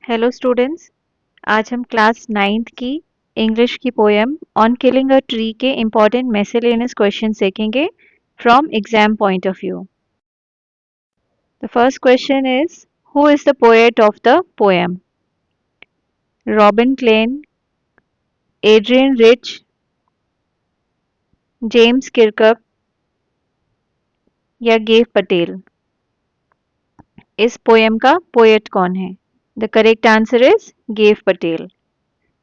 Hello students. आज हम class ninth की इंग्लिश की poem on killing a tree के इम्पॉर्टेंट मिसलेनियस क्वेश्चन देखेंगे from exam point of view. The first question is, who is the poet of the poem? Robin Klein, Adrienne Rich, James Kirkup या गेव पटेल? इस poem का poet कौन है? The correct answer is Gieve Patel.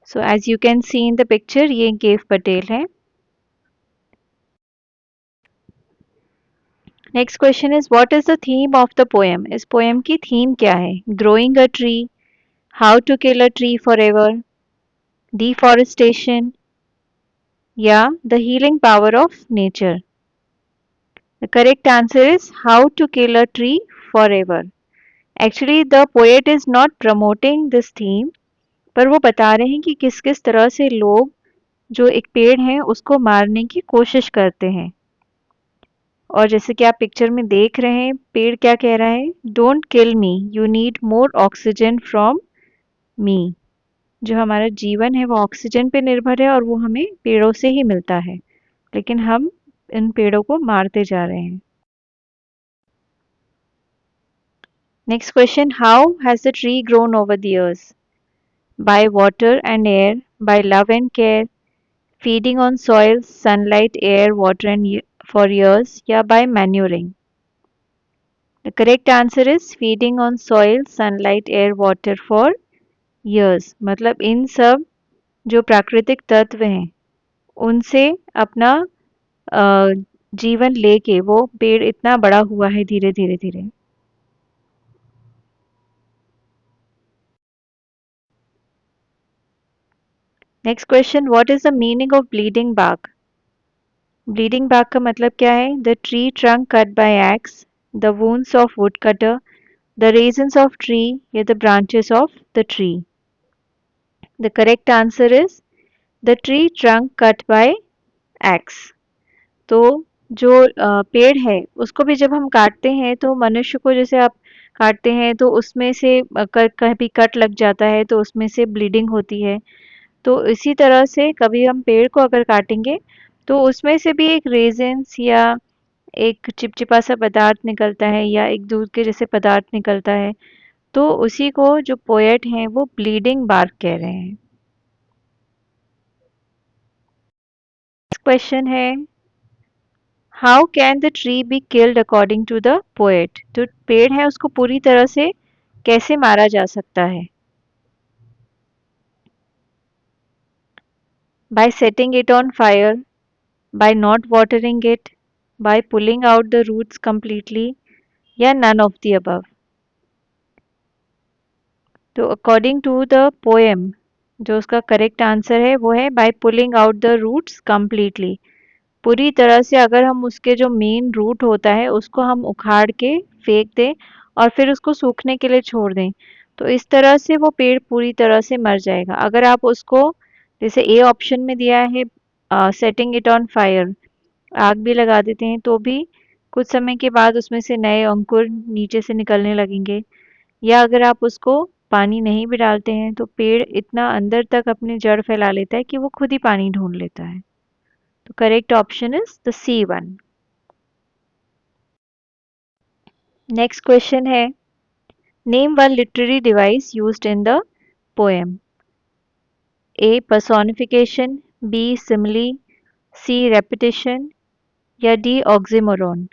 So as you can see in the picture, ये गेव पटेल है। Next question is, what is the theme of the poem? इस poem की theme क्या है? Growing a tree, how to kill a tree forever, deforestation या the healing power of nature? The correct answer is how to kill a tree forever. Actually the poet is not promoting this theme, पर वो बता रहे हैं कि किस किस तरह से लोग जो एक पेड़ है उसको मारने की कोशिश करते हैं। और जैसे कि आप पिक्चर में देख रहे हैं, पेड़ क्या कह रहा है? Don't kill me, you need more oxygen from me. जो हमारा जीवन है वो ऑक्सीजन पे निर्भर है और वो हमें पेड़ों से ही मिलता है, लेकिन हम इन पेड़ों को मारते जा रहे हैं। Next question, how has the tree grown over the years? By water and air, by love and care, feeding on soil, sunlight, air, water and for years या by manuring? The correct answer is feeding on soil, sunlight, air, water for years। मतलब इन सब जो प्राकृतिक तत्व हैं उनसे अपना अ, जीवन लेके वो पेड़ इतना बड़ा हुआ है धीरे धीरे धीरे। Next question, what is the meaning of bleeding bark? Bleeding bark का मतलब क्या है? The tree trunk cut by axe, the wounds of wood cutter, the resins of tree या the branches of the tree? The correct answer is the tree trunk cut by axe. तो जो पेड़ है उसको भी जब हम काटते हैं तो मनुष्य को जैसे आप काटते हैं तो उसमें से कभी कट लग जाता है तो उसमें से ब्लीडिंग होती है। तो इसी तरह से कभी हम पेड़ को अगर काटेंगे तो उसमें से भी एक रेजिन्स या एक चिपचिपा सा पदार्थ निकलता है या एक दूध के जैसे पदार्थ निकलता है। तो उसी को जो पोएट हैं वो ब्लीडिंग बार्क कह रहे हैं। क्वेश्चन है, how can the tree be killed according to the poet? जो पेड़ है उसको पूरी तरह से कैसे मारा जा सकता है? By setting it on fire, by not watering it, by pulling out the roots completely या नन ऑफ द अबव? तो अकॉर्डिंग टू द पोएम जो उसका करेक्ट आंसर है वो है by pulling out the roots completely. पूरी तरह से अगर हम उसके जो मेन रूट होता है उसको हम उखाड़ के फेंक दें और फिर उसको सूखने के लिए छोड़ दें, तो इस तरह से वो पेड़ पूरी तरह से मर जाएगा। अगर आप उसको जैसे ए ऑप्शन में दिया है सेटिंग इट ऑन फायर, आग भी लगा देते हैं तो भी कुछ समय के बाद उसमें से नए अंकुर नीचे से निकलने लगेंगे। या अगर आप उसको पानी नहीं भी डालते हैं तो पेड़ इतना अंदर तक अपनी जड़ फैला लेता है कि वो खुद ही पानी ढूंढ लेता है। तो correct option is the C one. Next question है, name one literary device used in the poem. A personification, B simile, C repetition या डी ऑक्सीमोरॉन?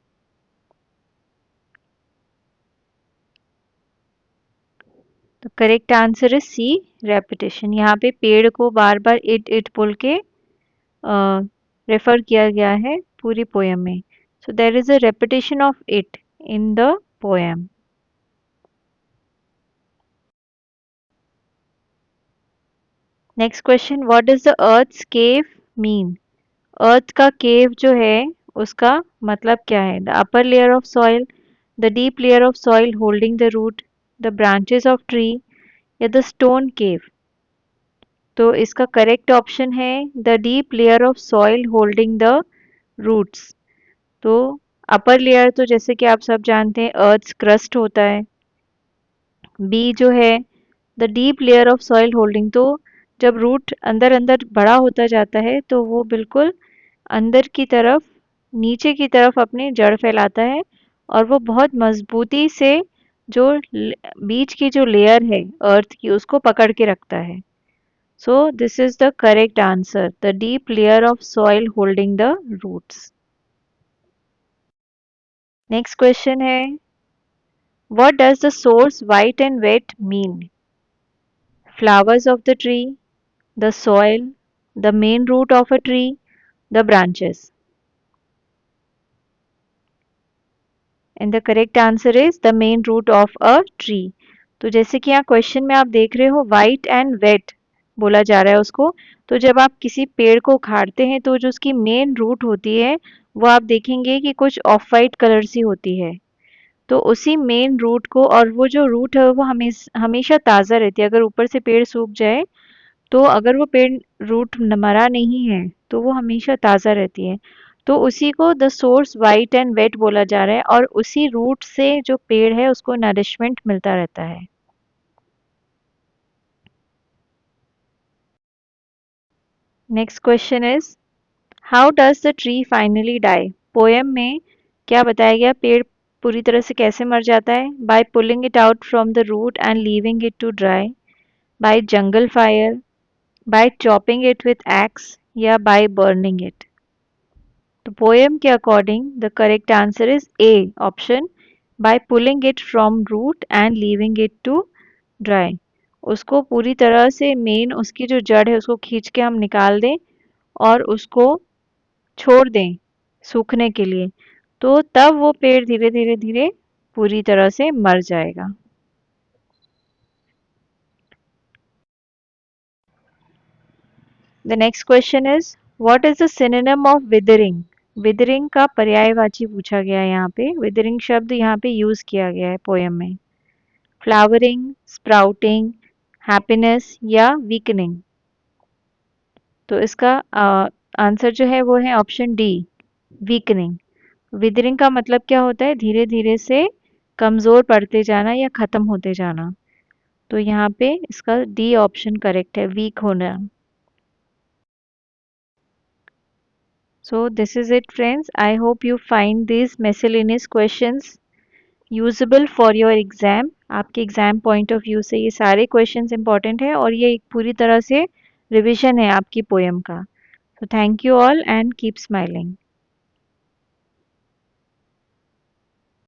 तो correct answer is C repetition. यहाँ पे पेड़ को बार बार इट इट बोल के refer किया गया है पूरी पोएम में। So there is a repetition of it in the poem. Next question, what does the earth's cave mean? Earth का केव जो है उसका मतलब क्या है? The upper layer of soil, the deep layer of soil holding the root, the branches of tree या the stone cave? तो इसका करेक्ट ऑप्शन है the deep layer of soil holding the roots. तो अपर लेयर तो जैसे कि आप सब जानते हैं अर्थ क्रस्ट होता है। बी जो है the deep layer of soil holding, तो जब रूट अंदर अंदर बड़ा होता जाता है तो वो बिल्कुल अंदर की तरफ, नीचे की तरफ अपनी जड़ फैलाता है और वो बहुत मजबूती से जो बीच की जो लेयर है अर्थ की उसको पकड़ के रखता है। So this is the correct answer, the deep layer of soil holding the roots. Next question है, what does the source white and wet mean? Flowers of the tree, the soil, the main root of a tree, the branches. And the correct answer is the main root of a tree. तो जैसे कि यहाँ question में आप देख रहे हो white and wet बोला जा रहा है उसको, तो जब आप किसी पेड़ को उखाड़ते हैं तो जो उसकी मेन रूट होती है वो आप देखेंगे कि कुछ ऑफ वाइट कलर सी होती है। तो उसी मेन रूट को, और वो जो रूट है वो हमेशा ताज़ा रहती है। अगर ऊपर से पेड़ सूख जाए तो अगर वो पेड़ रूट मरा नहीं है तो वो हमेशा ताज़ा रहती है। तो उसी को the source white and wet बोला जा रहा है और उसी रूट से जो पेड़ है उसको नरिशमेंट मिलता रहता है। Next question is, how does the tree finally die? Poem में क्या बताया गया, पेड़ पूरी तरह से कैसे मर जाता है? By pulling it out from the root and leaving it to dry, by jungle fire, by chopping it with axe, या बाय बर्निंग इट? तो पोएम के according the correct answer is a option, by pulling it from root and leaving it to dry. उसको पूरी तरह से main उसकी जो जड़ है उसको खींच के हम निकाल दें और उसको छोड़ दें सूखने के लिए, तो तब वो पेड़ धीरे धीरे धीरे पूरी तरह से मर जाएगा। The next question is, what is the synonym of withering? Withering का पर्यायवाची पूछा गया है यहाँ पे, विदरिंग शब्द यहाँ पे यूज किया गया है पोयम में। फ्लावरिंग, स्प्राउटिंग, हैप्पीनेस या वीकनिंग? तो इसका आंसर जो है वो है ऑप्शन डी, वीकनिंग। विदरिंग का मतलब क्या होता है? धीरे धीरे से कमजोर पड़ते जाना या खत्म होते जाना। तो यहाँ पे इसका डी ऑप्शन करेक्ट है, वीक होना। So this is it friends. I hope you find these miscellaneous questions usable for your exam. आपके एग्जाम पॉइंट ऑफ व्यू से ये सारे क्वेश्चंस इंपॉर्टेंट है और ये एक पूरी तरह से रिवीजन है आपकी पोएम का। So thank you all and keep smiling.